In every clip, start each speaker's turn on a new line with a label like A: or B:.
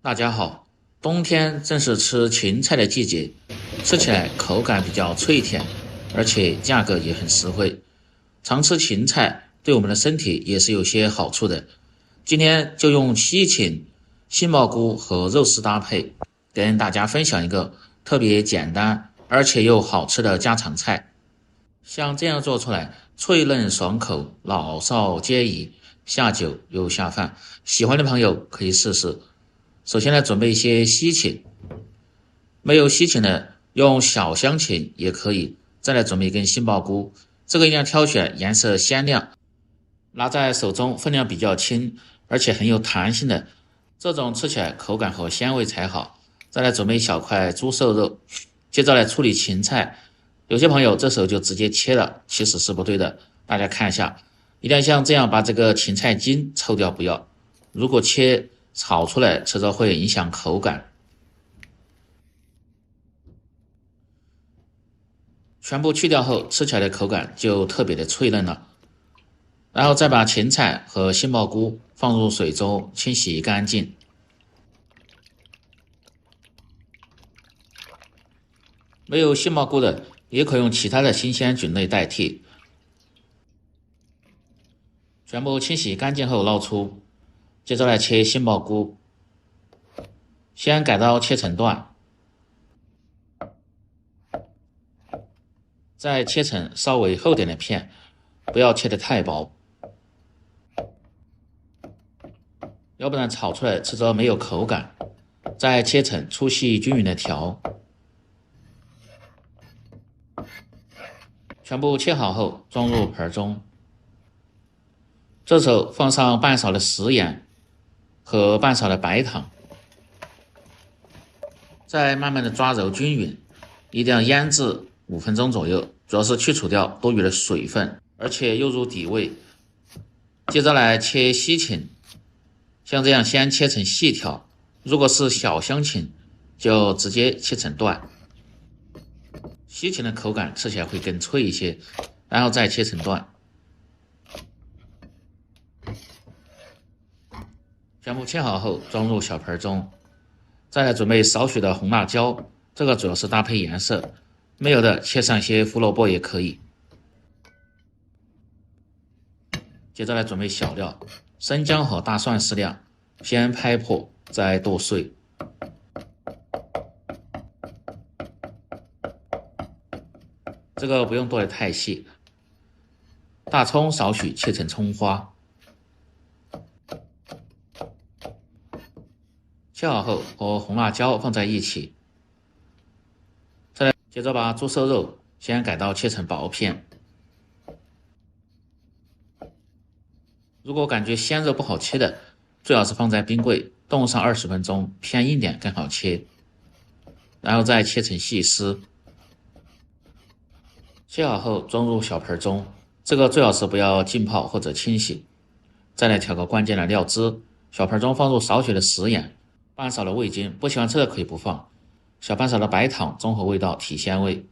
A: 大家好，冬天正是吃芹菜的季節，吃起来口感比较脆甜，而且價格也很實惠。常吃芹菜對我們的身體也是有些好處的。今天就用西芹、杏鮑菇和肉絲搭配，跟大家分享一個特別簡單而且又好吃的家常菜。像這樣做出來，脆嫩爽口，老少皆宜，下酒又下飯。喜歡的朋友可以試試。首先呢，準備一些西芹，沒有西芹的用小香芹也可以。再來準備一根杏鮑菇，這個一定要挑選顏色鮮亮，拿在手中分量比較輕，而且很有彈性的，這種吃起來口感和鮮味才好。再來準備一小塊豬瘦肉，接着來處理芹菜。有些朋友這時候就直接切了，其實是不對的。大家看一下，一定要像这樣把這個芹菜筋抽掉，不要。如果切炒出來，吃着會影響口感。全部去掉後，吃起來的口感就特別的脆嫩了。然後再把芹菜和杏鮑菇放入水中清洗乾淨。沒有杏鮑菇的，也可以用其他的新鮮菌類代替。全部清洗乾淨後撈出，接着來切杏鮑菇，先改刀切成段，再切成稍微厚點的片，不要切得太薄，要不然炒出來吃着沒有口感。再切成粗細均勻的條，全部切好後裝入盆中。這時候放上半勺的食鹽和半勺的白糖，再慢慢的抓揉均勻，一定要醃制5分鐘左右，主要是去除掉多餘的水分，而且又入底味。接着來切西芹，像這樣先切成細條，如果是小香芹就直接切成段。西芹的口感吃起來会更脆一些，然後再切成段。全部切好後装入小盆中，再来準備少許的紅辣椒，這個主要是搭配顏色，沒有的切上一些胡蘿蔔也可以。接着來準備小料，生薑和大蒜適量，先拍破再剁碎。這個不用剁得太細。大蔥少許切成蔥花，切好後和紅辣椒放在一起。再來接着把豬瘦肉先改刀切成薄片。如果感覺鮮肉不好切的，最好是放在冰櫃凍上20分鐘，偏硬點更好切。然後再切成細絲。切好後裝入小盆中，這個最好是不要浸泡或者清洗。再來調個關鍵的料汁，小盆中放入少許的食鹽，半勺的味精，不喜歡吃的可以不放，小半勺的白糖中和味道提鮮味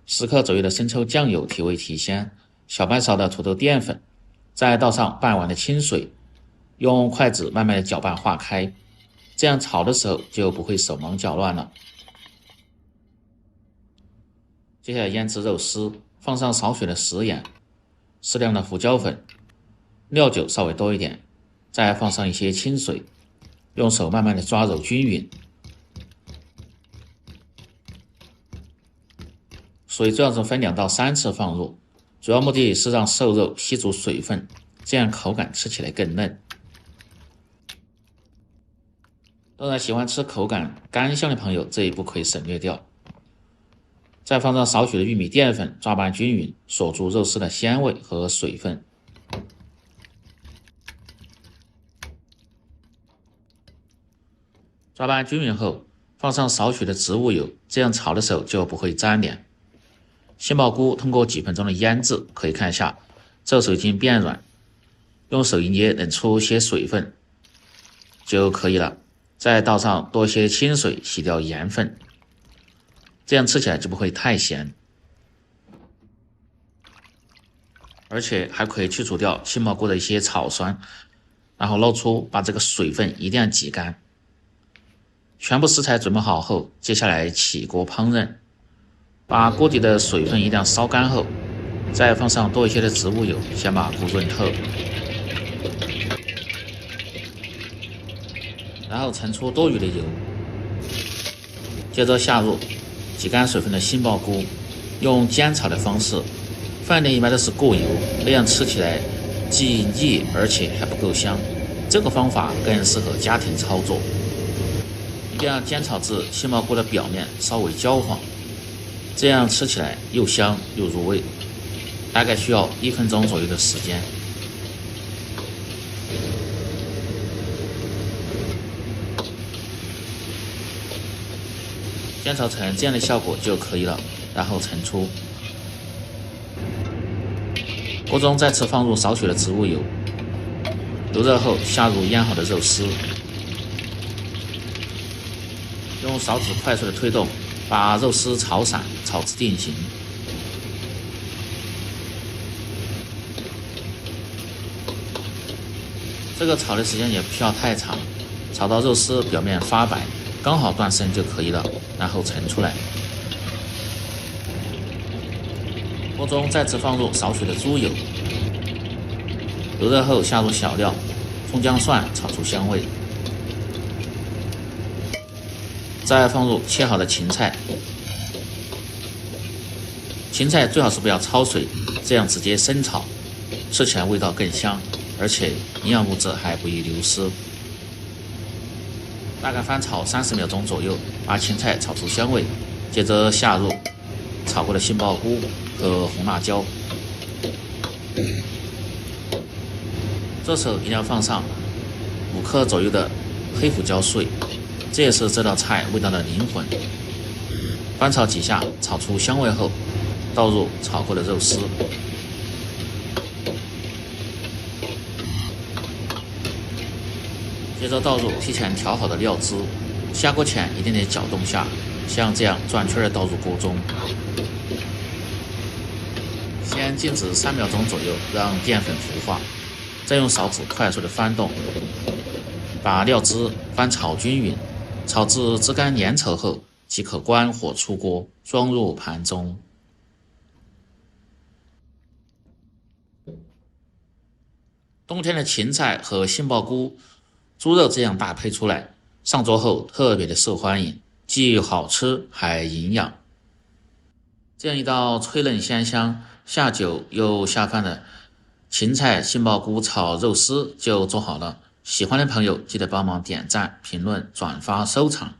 A: ，10克左右的生抽醬油提味提鮮，小半勺的土豆澱粉，再倒上半碗的清水，用筷子慢慢的攪拌化開，這樣炒的時候就不會手忙腳亂了。接下來醃制肉絲，放上少許的食鹽，適量的胡椒粉，料酒稍微多一點，再放上一些清水，用手慢慢的抓揉均勻。水最好是分2到3次放入，主要目的是讓瘦肉吸足水分，這樣口感吃起來更嫩。當然喜歡吃口感乾香的朋友，這一步可以省略掉。再放上少許的玉米澱粉，抓拌均勻，鎖住肉絲的鮮味和水分。抓拌均勻後，放上少許的植物油，這樣炒的時候就不會粘連。杏鮑菇通過幾分鐘的醃制，可以看一下，這時候已經變軟，用手一捏能出些水分就可以了。再倒上多些清水，洗掉鹽分。這樣吃起来就不會太鹹，而且還可以去除掉杏鮑菇的一些草酸，然後捞出，把這個水分一定要擠乾。全部食材準備好後，接下來起鍋烹飪，把鍋底的水分一定要燒乾後，再放上多一些的植物油，先把菇潤透，然後盛出多餘的油，接着下入擠乾水分的杏鲍菇，用煎炒的方式，饭店一般都是过油，那樣吃起来既膩而且還不夠香。這個方法更適合家庭操作，一定要煎炒至杏鲍菇的表面稍微焦黃，這樣吃起來又香又入味。大概需要1分鐘左右的時間。煎炒成這樣的效果就可以了，然後盛出。鍋中再次放入少許的植物油，油熱後下入醃好的肉絲，用勺子快速的推動，把肉絲炒散，炒至定型。這個炒的時間也不需要太長，炒到肉絲表面發白，剛好斷生就可以了，然後盛出來。鍋中再次放入少許的豬油，油熱後下入小料，蔥薑蒜炒出香味，再放入切好的芹菜，芹菜最好是不要焯水，這樣直接生炒，吃起來味道更香，而且營養物質還不易流失。大概翻炒30秒鐘左右，把芹菜炒出香味，接着下入炒過的杏鲍菇和紅辣椒。這時候一定要放上5克左右的黑胡椒碎，這也是這道菜味道的靈魂。翻炒幾下，炒出香味後，倒入炒過的肉絲，接着倒入提前調好的料汁，下鍋前一定得攪動下，像這樣轉圈的倒入鍋中。先靜止3秒鐘左右，讓澱粉糊化，再用勺子快速的翻動，把料汁翻炒均勻，炒至汁乾粘稠後，即可關火出鍋，裝入盤中。冬天的芹菜和杏鲍菇、豬肉這樣搭配出來，上桌後特別的受歡迎，既好吃還營養。這樣一道脆嫩鮮香、下酒又下飯的芹菜杏鲍菇炒肉絲就做好了。喜歡的朋友記得幫忙點讚、評論、轉發、收藏。